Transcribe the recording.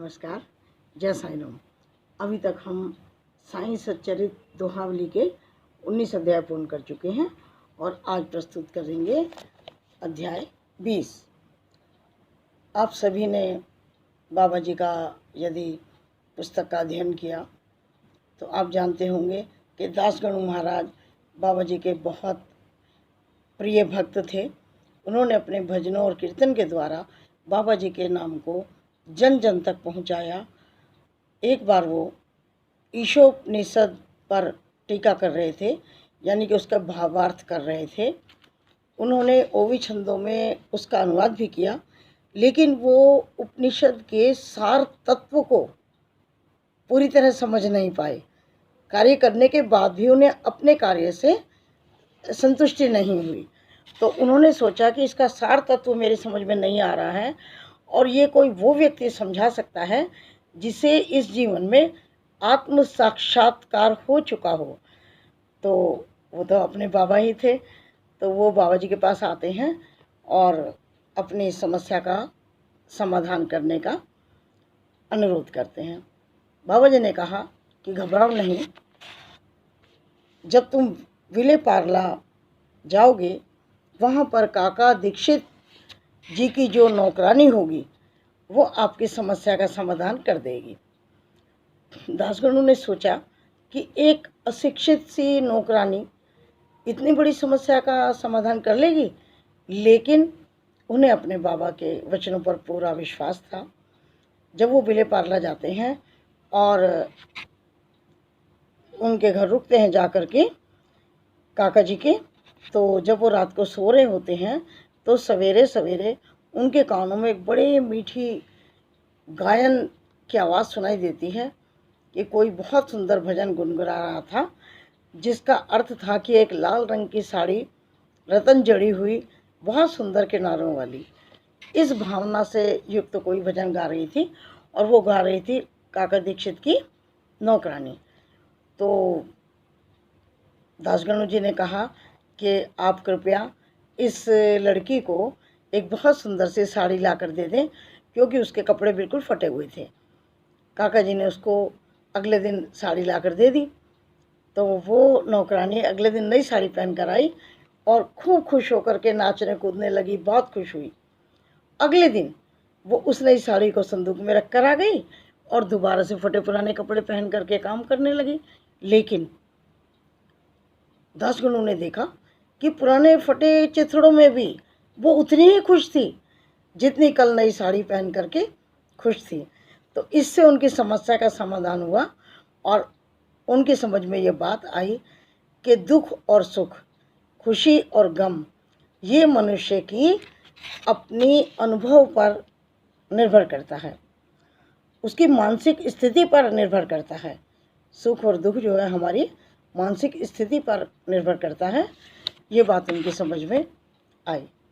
नमस्कार, जय साईं राम। अभी तक हम साईं सच्चरित दोहावली के 19 अध्याय पूर्ण कर चुके हैं और आज प्रस्तुत करेंगे अध्याय 20। आप सभी ने बाबा जी का यदि पुस्तक का अध्ययन किया तो आप जानते होंगे कि दासगणु महाराज बाबा जी के बहुत प्रिय भक्त थे। उन्होंने अपने भजनों और कीर्तन के द्वारा बाबा जी के नाम को जन जन तक पहुंचाया। एक बार वो ईशोपनिषद पर टीका कर रहे थे, यानी कि उसका भावार्थ कर रहे थे। उन्होंने ओवी छंदों में उसका अनुवाद भी किया, लेकिन वो उपनिषद के सार तत्व को पूरी तरह समझ नहीं पाए। कार्य करने के बाद भी उन्हें अपने कार्य से संतुष्टि नहीं हुई, तो उन्होंने सोचा कि इसका सार तत्व मेरे समझ में नहीं आ रहा है और ये कोई वो व्यक्ति समझा सकता है जिसे इस जीवन में आत्म साक्षात्कार हो चुका हो। तो वो तो अपने बाबा ही थे, तो वो बाबा जी के पास आते हैं और अपनी समस्या का समाधान करने का अनुरोध करते हैं। बाबा जी ने कहा कि घबराओ नहीं, जब तुम विले पार्ला जाओगे वहाँ पर काका दीक्षित जी की जो नौकरानी होगी वो आपकी समस्या का समाधान कर देगी। दासगणु ने सोचा कि एक अशिक्षित सी नौकरानी इतनी बड़ी समस्या का समाधान कर लेगी, लेकिन उन्हें अपने बाबा के वचनों पर पूरा विश्वास था। जब वो विले पार्ला जाते हैं और उनके घर रुकते हैं जाकर के काका जी के, तो जब वो रात को सो रहे होते हैं तो सवेरे सवेरे उनके कानों में एक बड़ी मीठी गायन की आवाज़ सुनाई देती है कि कोई बहुत सुंदर भजन गुनगुना रहा था, जिसका अर्थ था कि एक लाल रंग की साड़ी रतन जड़ी हुई बहुत सुंदर किनारों वाली, इस भावना से युक्त कोई भजन गा रही थी और वो गा रही थी काका दीक्षित की नौकरानी। तो दासगणु जी ने कहा कि आप कृपया इस लड़की को एक बहुत सुंदर सी साड़ी ला कर दे दें, क्योंकि उसके कपड़े बिल्कुल फटे हुए थे। काका जी ने उसको अगले दिन साड़ी ला कर दे दी। तो वो नौकरानी अगले दिन नई साड़ी पहन कर आई और खूब खुश होकर के नाचने कूदने लगी, बहुत खुश हुई। अगले दिन वो उस नई साड़ी को संदूक में रख कर आ गई और दोबारा से फटे पुराने कपड़े पहन करके काम करने लगी। लेकिन दासगणु ने देखा कि पुराने फटे चिथड़ों में भी वो उतनी ही खुश थी जितनी कल नई साड़ी पहन करके खुश थी। तो इससे उनकी समस्या का समाधान हुआ और उनकी समझ में ये बात आई कि दुख और सुख, खुशी और गम, ये मनुष्य की अपनी अनुभव पर निर्भर करता है, उसकी मानसिक स्थिति पर निर्भर करता है। सुख और दुख जो है हमारी मानसिक स्थिति पर निर्भर करता है। ये बात उनकी समझ में आई।